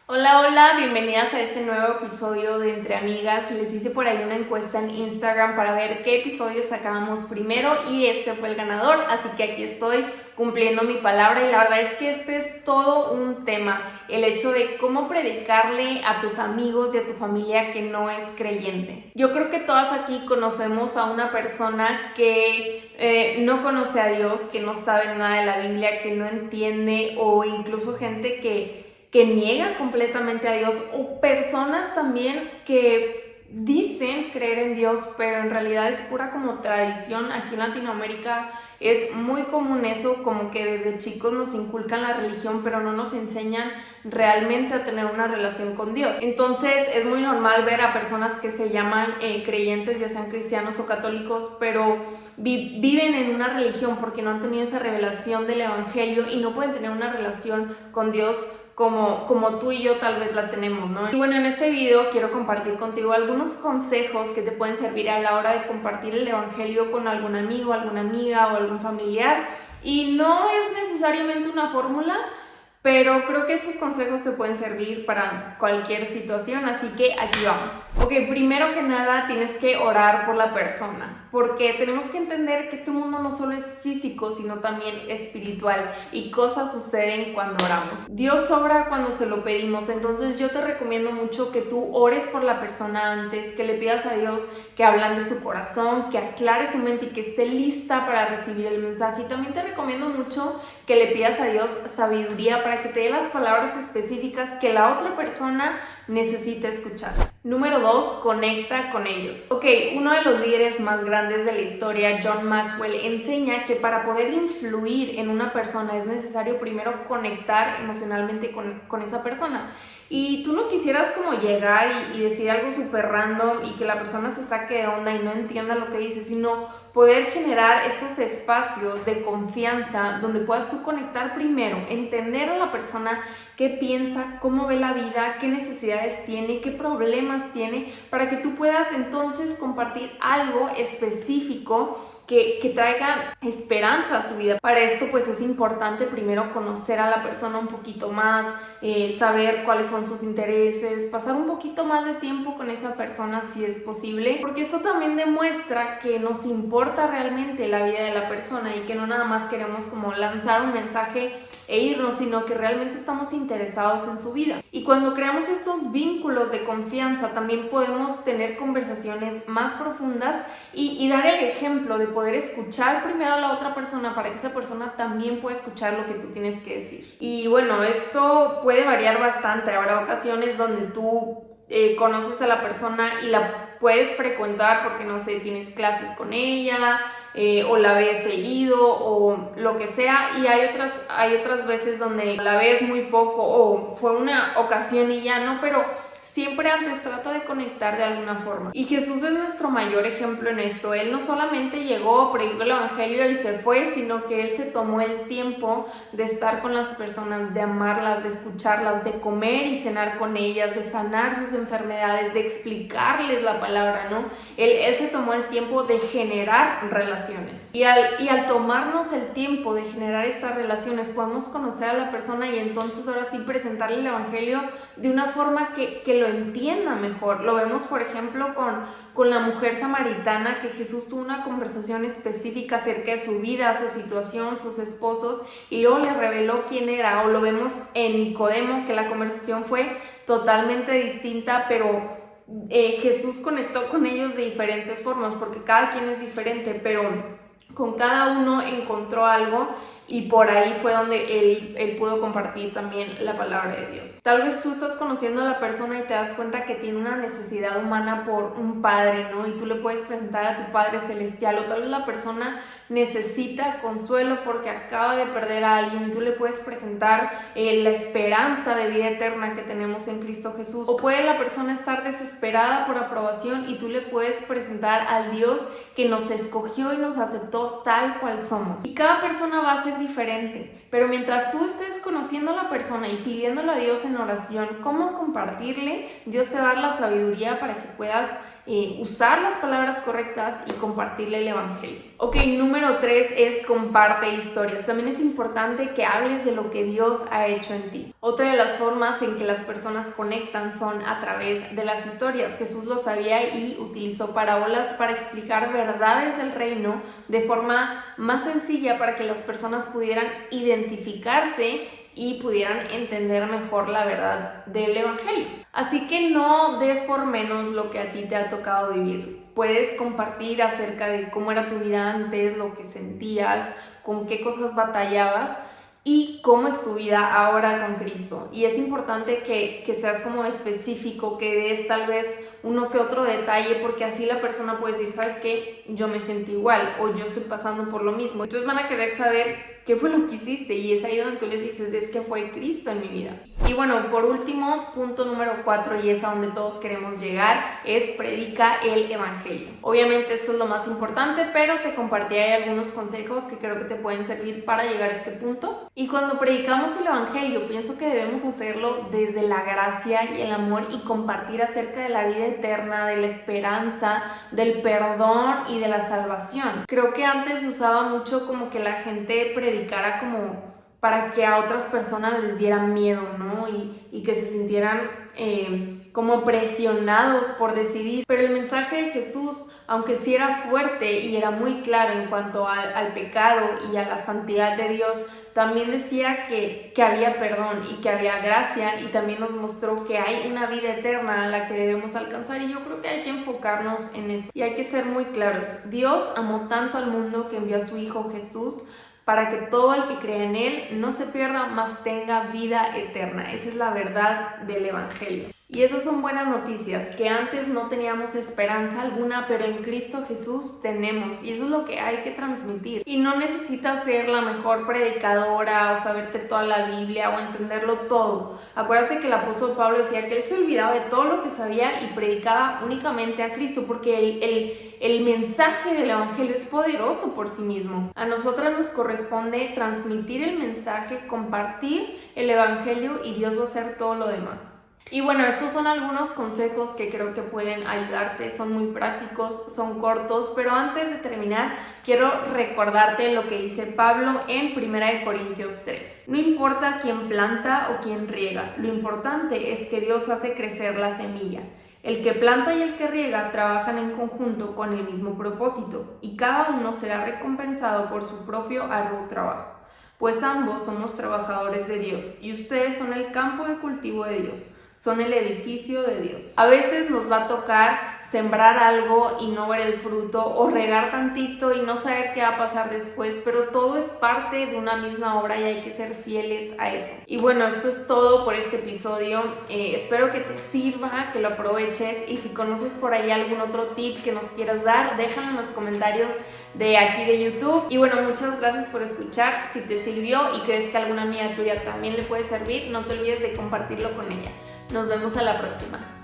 Hola, hola, bienvenidas a este nuevo episodio de Entre Amigas. Les hice por ahí una encuesta en Instagram para ver qué episodios sacábamos primero y este fue el ganador, así que aquí estoy cumpliendo mi palabra y la verdad es que este es todo un tema, el hecho de cómo predicarle a tus amigos y a tu familia que no es creyente. Yo creo que todas aquí conocemos a una persona que no conoce a Dios, que no sabe nada de la Biblia, que no entiende, o incluso gente que niega completamente a Dios, o personas también que dicen creer en Dios pero en realidad es pura como tradición. Aquí en Latinoamérica es muy común eso, como que desde chicos nos inculcan la religión pero no nos enseñan realmente a tener una relación con Dios. Entonces es muy normal ver a personas que se llaman creyentes, ya sean cristianos o católicos, pero viven en una religión porque no han tenido esa revelación del evangelio y no pueden tener una relación con Dios como tú y yo tal vez la tenemos, ¿no? Y bueno, en este video quiero compartir contigo algunos consejos que te pueden servir a la hora de compartir el evangelio con algún amigo, alguna amiga o algún familiar. Y no es necesariamente una fórmula, pero creo que estos consejos te pueden servir para cualquier situación, así que aquí vamos. Ok, primero que nada tienes que orar por la persona, porque tenemos que entender que este mundo no solo es físico, sino también espiritual, y cosas suceden cuando oramos. Dios obra cuando se lo pedimos, entonces yo te recomiendo mucho que tú ores por la persona antes, que le pidas a Dios que ablande su corazón, que aclare su mente y que esté lista para recibir el mensaje. Y también te recomiendo mucho que le pidas a Dios sabiduría para que te dé las palabras específicas que la otra persona necesita escuchar. Número 2, conecta con ellos. Ok, uno de los líderes más grandes de la historia, John Maxwell, enseña que para poder influir en una persona es necesario primero conectar emocionalmente con esa persona. Y tú no quisieras como llegar y decir algo súper random y que la persona se saque de onda y no entienda lo que dices, sino poder generar estos espacios de confianza donde puedas tú conectar primero, entender a la persona qué piensa, cómo ve la vida, qué necesidades tiene, qué problemas tiene, para que tú puedas entonces compartir algo específico que traiga esperanza a su vida. Para esto pues es importante primero conocer a la persona un poquito más, saber cuáles son sus intereses, pasar un poquito más de tiempo con esa persona si es posible, porque esto también demuestra que nos importa realmente la vida de la persona y que no nada más queremos como lanzar un mensaje e irnos, sino que realmente estamos interesados en su vida. Y cuando creamos estos vínculos de confianza también podemos tener conversaciones más profundas y dar el ejemplo de poder escuchar primero a la otra persona para que esa persona también pueda escuchar lo que tú tienes que decir. Y bueno, esto puede variar bastante. Habrá ocasiones donde tú conoces a la persona y la puedes frecuentar porque, no sé, tienes clases con ella, o la ves seguido o lo que sea, y hay otras veces donde la ves muy poco o fue una ocasión y ya no, pero siempre antes trata de conectar de alguna forma. Y Jesús es nuestro mayor ejemplo en esto. Él no solamente llegó, predicó el evangelio y se fue, sino que Él se tomó el tiempo de estar con las personas, de amarlas, de escucharlas, de comer y cenar con ellas, de sanar sus enfermedades, de explicarles la palabra, ¿no? Él se tomó el tiempo de generar relaciones. Y al tomarnos el tiempo de generar estas relaciones, podemos conocer a la persona y entonces ahora sí presentarle el evangelio de una forma que lo entienda mejor. Lo vemos, por ejemplo, con la mujer samaritana, que Jesús tuvo una conversación específica acerca de su vida, su situación, sus esposos, y luego le reveló quién era. O lo vemos en Nicodemo, que la conversación fue totalmente distinta, pero Jesús conectó con ellos de diferentes formas, porque cada quien es diferente, pero con cada uno encontró algo y por ahí fue donde él pudo compartir también la palabra de Dios. Tal vez tú estás conociendo a la persona y te das cuenta que tiene una necesidad humana por un padre, ¿no? Y tú le puedes presentar a tu Padre Celestial, o tal vez la persona necesita consuelo porque acaba de perder a alguien y tú le puedes presentar la esperanza de vida eterna que tenemos en Cristo Jesús. O puede la persona estar desesperada por aprobación y tú le puedes presentar al Dios que nos escogió y nos aceptó tal cual somos. Y cada persona va a ser diferente, pero mientras tú estés conociendo a la persona y pidiéndole a Dios en oración cómo compartirle, Dios te va a dar la sabiduría para que puedas usar las palabras correctas y compartirle el evangelio. Ok, número 3 es comparte historias. También es importante que hables de lo que Dios ha hecho en ti. Otra de las formas en que las personas conectan son a través de las historias. Jesús lo sabía y utilizó parábolas para explicar verdades del reino de forma más sencilla para que las personas pudieran identificarse y pudieran entender mejor la verdad del evangelio. Así que no des por menos lo que a ti te ha tocado vivir. Puedes compartir acerca de cómo era tu vida antes, lo que sentías, con qué cosas batallabas y cómo es tu vida ahora con Cristo. Y es importante que seas como específico, que des tal vez uno que otro detalle, porque así la persona puede decir, ¿sabes qué? Yo me siento igual o yo estoy pasando por lo mismo. Entonces van a querer saber qué fue lo que hiciste y es ahí donde tú les dices, es que fue Cristo en mi vida. Y bueno, por último, punto número 4, y es a donde todos queremos llegar, es predica el evangelio. Obviamente eso es lo más importante, pero te compartí ahí algunos consejos que creo que te pueden servir para llegar a este punto. Y cuando predicamos el evangelio, pienso que debemos hacerlo desde la gracia y el amor y compartir acerca de la vida eterna, de la esperanza, del perdón y de la salvación. Creo que antes se usaba mucho como que la gente predicara como para que a otras personas les dieran miedo, ¿no? Y que se sintieran como presionados por decidir. Pero el mensaje de Jesús, aunque sí era fuerte y era muy claro en cuanto al pecado y a la santidad de Dios, también decía que había perdón y que había gracia, y también nos mostró que hay una vida eterna a la que debemos alcanzar, y yo creo que hay que enfocarnos en eso. Y hay que ser muy claros. Dios amó tanto al mundo que envió a su Hijo Jesús para que todo el que cree en Él no se pierda, mas tenga vida eterna. Esa es la verdad del evangelio. Y esas son buenas noticias, que antes no teníamos esperanza alguna, pero en Cristo Jesús tenemos, y eso es lo que hay que transmitir. Y no necesitas ser la mejor predicadora o saberte toda la Biblia o entenderlo todo. Acuérdate que el apóstol Pablo decía que él se olvidaba de todo lo que sabía y predicaba únicamente a Cristo, porque el mensaje del evangelio es poderoso por sí mismo. A nosotras nos corresponde transmitir el mensaje, compartir el evangelio, y Dios va a hacer todo lo demás. Y bueno, estos son algunos consejos que creo que pueden ayudarte, son muy prácticos, son cortos, pero antes de terminar quiero recordarte lo que dice Pablo en 1 Corintios 3. No importa quién planta o quién riega, lo importante es que Dios hace crecer la semilla. El que planta y el que riega trabajan en conjunto con el mismo propósito, y cada uno será recompensado por su propio arduo trabajo. Pues ambos somos trabajadores de Dios, y ustedes son el campo de cultivo de Dios. Son el edificio de Dios. A veces nos va a tocar sembrar algo y no ver el fruto, o regar tantito y no saber qué va a pasar después, pero todo es parte de una misma obra y hay que ser fieles a eso. Y bueno, esto es todo por este episodio. Espero que te sirva, que lo aproveches, y si conoces por ahí algún otro tip que nos quieras dar, déjalo en los comentarios de aquí de YouTube. Y bueno, muchas gracias por escuchar. Si te sirvió y crees que alguna amiga tuya también le puede servir, no te olvides de compartirlo con ella. Nos vemos a la próxima.